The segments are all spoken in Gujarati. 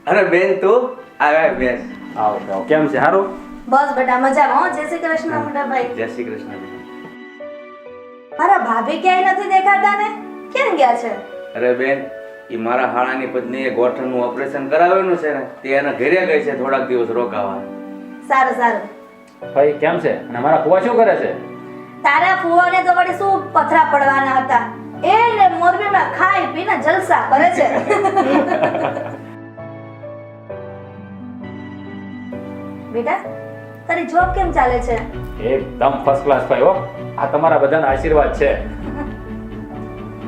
અરે બેન તું આવે બેસ. આવો કેમ છે? સારું? બસ બેટા મજામાં. હો, જય શ્રી કૃષ્ણ મોટા ભાઈ. જય શ્રી કૃષ્ણ. મારા ભાભી ક્યાંય નથી દેખાતા ને, ક્યાં ગયા છે? અરે બેન, એ મારા હાળાની પત્નીએ ગોઠણનું ઓપરેશન કરાવેલું છે ને, તે એના ઘરે ગઈ છે થોડાક દિવસ રોકાવા. સારું સારું. ભાઈ કેમ છે? અને મારા ફુવા શું કરે છે? તારા ફુવાને તો વળી શું પથરા પડવાના હતા, એને મોરબીમાં ખાઈ પીને જલસા કરે છે. બેટા તારી જોબ કેમ ચાલે છે? એકદમ ફર્સ્ટ ક્લાસ ભાઈ હો. આ તમારા બધાના આશીર્વાદ છે.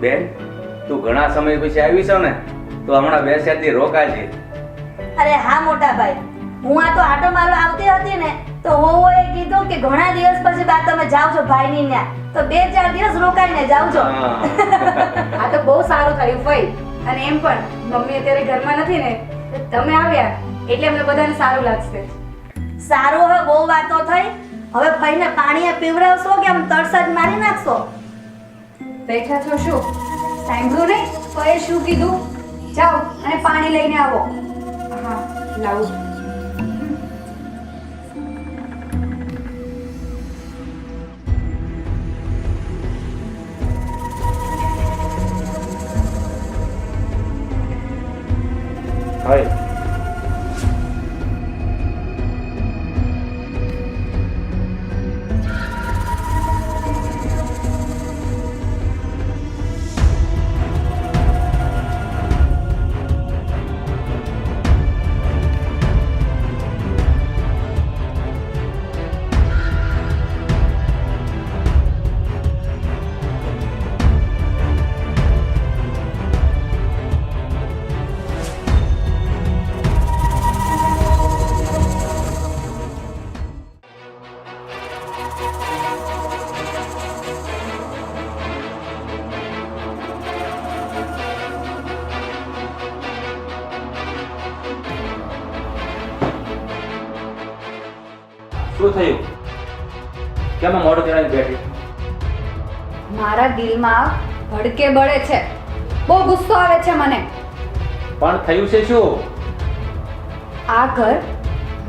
બેન તું ઘણા સમય પછી આવી છો ને, તો હમણાં 2-4 દી રોકાજે. અરે હા મોટા ભાઈ, હું આ તો આટો મારવા આવતી હતી ને, તો વહુએ કીધું કે ઘણા દિવસ પછી બાદ તમે જાવ છો ભાઈની ત્યાં, તો 2-4 દિવસ રોકાઈને જાવ છો. આ તો બહુ સારું થયું ભાઈ. અને એમ પણ મમ્મી અત્યારે ઘરમાં નથી ને, તમે આવ્યા એટલે અમને બધાને સારું લાગશે. સારું, હવે બહુ વાતો થઈ. હવે ભાઈને પાણી પીવડાવશો કે આમ તરસ જ મારી નાખશો? બેઠા છો શું? સાંભળ્યું નહીં કોઈ શું કીધું? જાઓ અને પાણી લઈને આવો. હા લાવું. ભાઈ શું થયું? કેમ આ મોઢું ચડાવીને બેઠી? મારા દિલમાં ભડકે બળે છે, બહુ ગુસ્સો આવે છે મને. પણ થયું છે શું? આ ઘર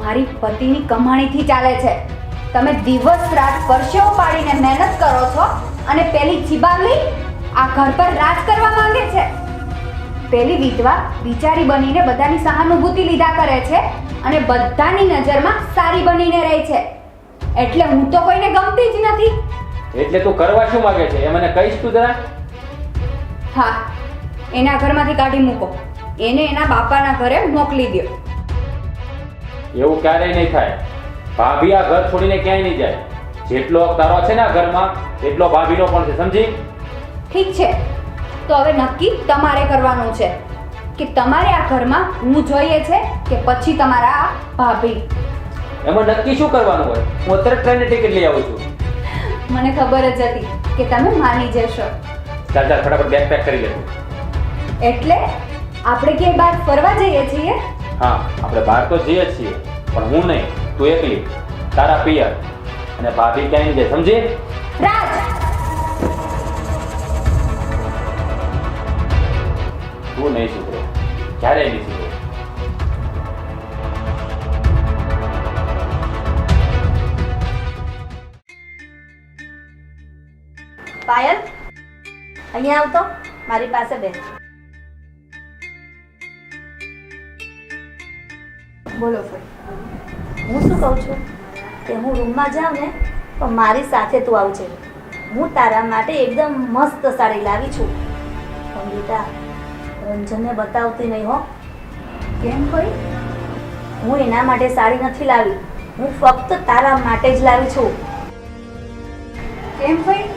મારી પતિની કમાણીથી ચાલે છે. તમે દિવસ રાત પરસેવો પાડીને મહેનત કરો છો અને પેલી ચીબાવલી આ ઘર પર રાજ કરવા માંગે છે. પેલી વિધવા બિચારી બનીને બધાની સહાનુભૂતિ લીધા કરે છે અને બધાની નજરમાં સારી બનીને રહે છે. એટલે હું તો કોઈને ગમતી જ નથી. એટલે તું કરવા શું માંગે છે એ મને કહીશ તું જરા? હા, એના ઘરમાંથી કાઢી મૂકો, એને એના બાપાના ઘરે મોકલી દો. એવું ક્યારેય નહીં થાય. ભાભી આ ઘર છોડીને ક્યાંય નહીં જાય. જેટલો હક તારો છે ને આ ઘરમાં, એટલો ભાભીનો પણ છે, સમજી? ઠીક છે, તો હવે નક્કી તમારે કરવાનું છે કે તમારે આ ઘરમાં હું જોઈએ છે કે પછી તમારા આ ભાભી. એમાં નક્કી શું કરવાનું હોય? હું અત્યારે ટ્રેનની ટિકિટ લઈ આવું છું. મને ખબર જ હતી કે તમે માની જશો. ચાલ ચાલ ફટાફટ બેગ પેક કરી લે. એટલે આપણે ક્યાંય બહાર ફરવા જઈએ છીએ? હા, આપણે બહાર તો જઈએ જ છીએ, પણ હું નહીં, તું એકલી, તારા પિયર અને ભાભી ક્યાંય નહીં જાય, સમજી? રાજ, તું નહીં સુધરે, ક્યારેય નહીં સુધરે. પાયલ, અહીંયા આવતો, મારી પાસે બેસ. બોલો ભાઈ. હું શું કહું છું કે હું રૂમમાં જાઉં ને તો મારી સાથે તું આવજે. હું તારા માટે એકદમ મસ્ત સાડી લાવી છું. પણ બેટા રંજનને બતાવતી નહીં હો. કેમ ભાઈ? હું એના માટે સાડી નથી લાવી, હું ફક્ત તારા માટે જ લાવી છું. કેમ ભાઈ?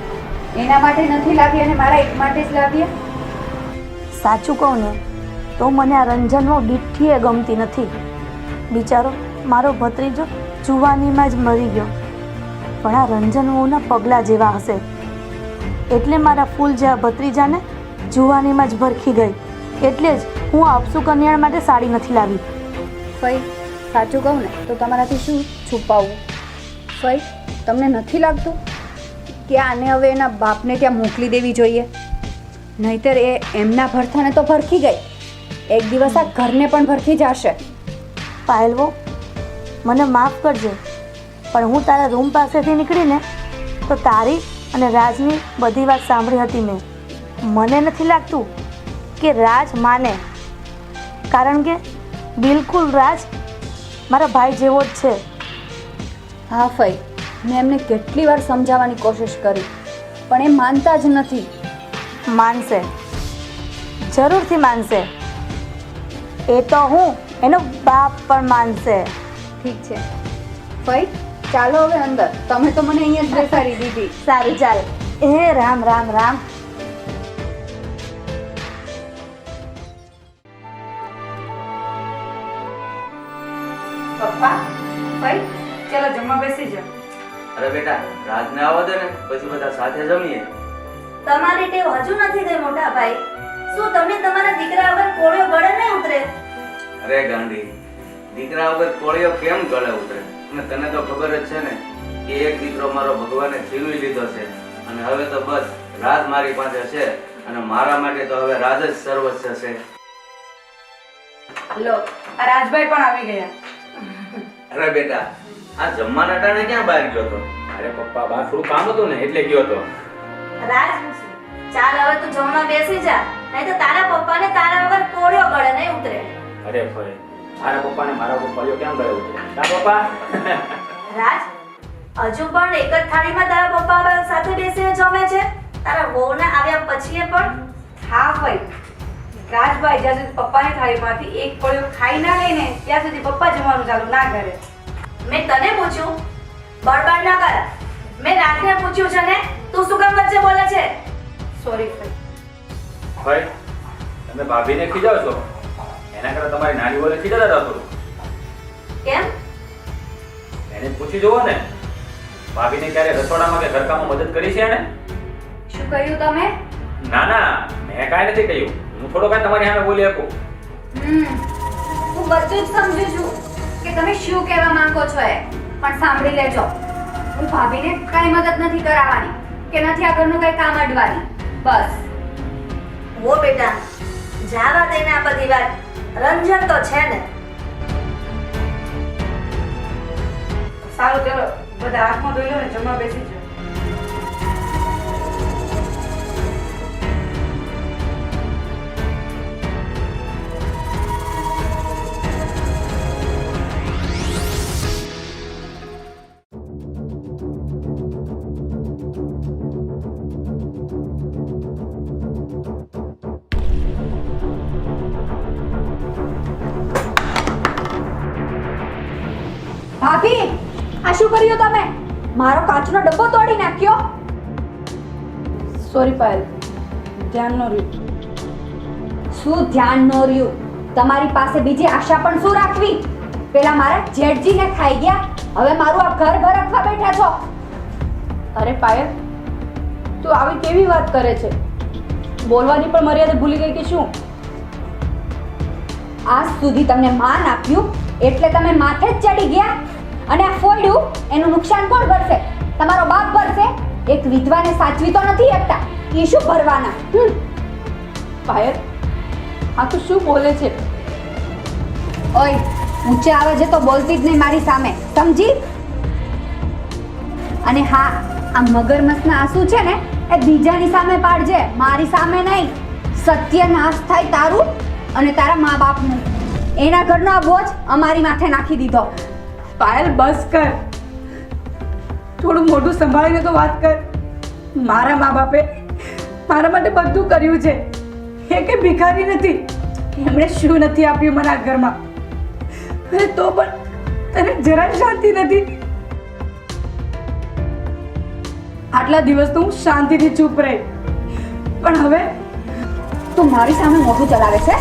એના માટે નથી લાવી અને મારા એક માટે જ લાવ્યા? સાચું કહું ને તો મને આ રંજનનો ડીઠીએ ગમતી નથી. બિચારો મારો ભત્રીજો જુવાનીમાં જ મરી ગયો, પણ આ રંજનવહુના પગલાં જેવા હશે એટલે મારા ફૂલ જેવા ભત્રીજાને જુવાનીમાં જ ભરખી ગઈ. એટલે જ હું આપસુ કન્યાણ માટે સાડી નથી લાવી. ભાઈ સાચું કહું ને તો તમારાથી શું છુપાવવું? ભાઈ તમને નથી લાગતું કે આને હવે એના બાપને ત્યાં મોકલી દેવી જોઈએ? નહીંતર એ એમના ભરથાને તો ભરખી ગઈ એક દિવસ આ ઘરને પણ ભરખી જશે. પાયલવો, મને માફ કરજે, પણ હું તારા રૂમ પાસેથી નીકળીને તો તારી અને રાજની બધી વાત સાંભળી હતી મેં. મને નથી લાગતું કે રાજ માને, કારણ કે બિલકુલ રાજ મારા ભાઈ જેવો જ છે. હા ફઈ, મેં એમને કેટલી વાર સમજાવવાની કોશિશ કરી પણ એ માનતા જ નથી. માનશે, જરૂરથી માનશે. એ તો હું એનો બાપ પણ માનશે. ઠીક છે ફઈ, ચાલો હવે અંદર. તમે તો મને અહીંયા જ બેસાડી દીધી. સારું, ચાલ. એ રામ રામ રામ. પપ્પા, ભાઈ, ચાલો જમવા બેસી જાઓ. અરે બેટા, રાજને આવવા દે ને, પછી બધા સાથે જમીએ. તમારી ટેવ હજુ નથી ગઈ મોટા ભાઈ. શું તમે તમારા દીકરા વગર કોળિયો ગળે નહીં ઉતરે? અરે ગાંધી, દીકરા વગર કોળિયો કેમ ગળે ઉતરે? અને તને તો ખબર જ છે ને કે એક દીકરો મારો ભગવાને છીનવી લીધો છે, અને હવે તો બસ રાજ મારી પાસે છે, અને મારા માટે તો હવે રાજ જ સર્વસ્વ છે. લો, આ રાજભાઈ પણ આવી ગયા. અરે બેટા, આ જમવાના ટાણે ક્યાં બહાર ગયો તો? અરે પપ્પા, બહાર થોડું કામ હતું ને એટલે ગયો હતો. રાજ, ચાલ હવે તું જમવા બેસી જા, નહીં તો તારા પપ્પાને તારા વગર કોળિયો ગળે નહીં ઉતરે. અરે ભાઈ, મારા પપ્પાને મારા પપ્પા કેમ ગયો ઉતરે? ના પપ્પા. રાજ, હજુ પણ એક જ થાળીમાં તારા પપ્પા સાથે બેસીને જમે છે? તારા વહુને આવ્યા પછી પણ? હા ભાઈ, રાજભાઈ જ્યાં સુધી પપ્પાની થાળીમાંથી એક કોળિયો ખાઈ ના લે ને ત્યાં સુધી પપ્પા જમવાનું ચાલુ ના કરે. મેં તને પૂછ્યું, બળબડ ના કર. મેં રાજને પૂછ્યું છે ને, તું શું કામ વચ્ચે બોલે છે? સોરી ભાઈ. ભાઈ, તમે ભાભીને ખીજાવ છો, એના કરતા તમારી નાની વોને ખીજાતા હતા થોડું. કેમ? એને પૂછી જુઓ ને, ભાભીને ક્યારે રસોડામાં કે ઘરકામમાં મદદ કરી છે એને? શું કહ્યું તમે? ના ના, મેં કાંઈ નથી કહ્યું. હું થોડો કાંઈ તમારી સામે બોલી શકું. હું બધું જ સમજુ છું કે તમે શું કહેવા માંગો છો એ, પણ સાંભળી લેજો. હું ભાભીને કાંઈ મદદ નથી કરાવવાની કે નથી આ ઘરનું કાંઈ કામ અડવાની. બસ. વો બેટા, જાવા દે ને આ બધી વાત. રંજન તો છે ને. સારું, ચાલો બધા હાથમાં ધોઈ લો ને જમવા બેસી જાઓ. ભાભી, આ શું કર્યું તમે? મારો કાચનો ડબ્બો તોડી નાખ્યો. સોરી પાયલ, ધ્યાન ન રહ્યું. શું ધ્યાન ન રહ્યું? તમારી પાસે બીજી આશા પણ શું રાખવી? પેલા મારા જેઠજીને ખાઈ ગયા, હવે મારું આ ઘર ભરખવા બેઠા છો. અરે પાયલ, તું આવી કેવી વાત કરે છે? બોલવાની પણ મર્યાદા ભૂલી ગઈ કે શું? આજ સુધી તમને માન આપ્યું એટલે તમે માથે જ ચડી ગયા, અને આ ફોડ્યું એનું નુકસાન કોણ ભરશે? તમારો બાપ ભરશે. એક વિધવાને સાચવી તો નથી શકતા, એ શું ભરવાના? પાયલ, આ તું શું બોલે છે? ઓય, ઊંચે આવે છે તો બોલતી જ નહીં મારી સામે, સમજી? અને હા, આ મગરમચ્છના આંસુ છે ને એ બીજાની સામે પાડજે, મારી સામે નહીં. સત્યનાશ થાય તારું અને તારા મા બાપનું. એના ઘરનો આ બોજ અમારી માથે નાખી દીધો. પાયલ, બસ કર. થોડું મોઢું સંભાળીને તો વાત કર. મારા મા બાપે મારા માટે બધું કર્યું છે. એ કે ભિખારી નથી. એમણે શું નથી આપ્યું મને આ ઘરમાં, અને તો પણ તને જરા શાંતિ નથી. આટલા દિવસ તો હું શાંતિથી ચૂપ રહી, પણ હવે તું મારી સામે મોઢું ચલાવે છે?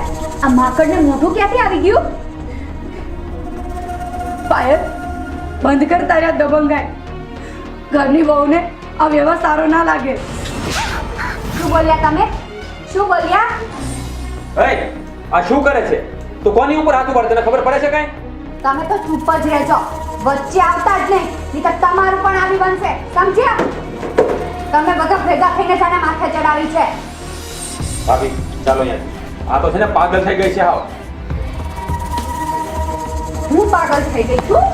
આ માકડને મોઢું ક્યાંથી આવી ગયું? પાયલ, બંધ કર તારી આ દબંગાઈ. ઘરની વહુને આ વ્યવહાર સારો ના લાગે. શું બોલ્યા તમે? શું બોલ્યા? એ આ શું કરે છે? તું કોની ઉપર હાથ ઉપાડે, તને ખબર પડે છે કાંઈ? તમે તો ચૂપ જ રહેજો, વચ્ચે આવતા જ નહીં, નહીંતર તમારું પણ આવી બનશે, સમજ્યા? તમે બધા ભેગા થઈને જાણે માથે ચડાવી છે. ભાભી, ચાલો અહીંયા. આ તો છે ને પાગલ થઈ ગઈ છે હાવ. હું પાગલ થઈ ગઈ છું?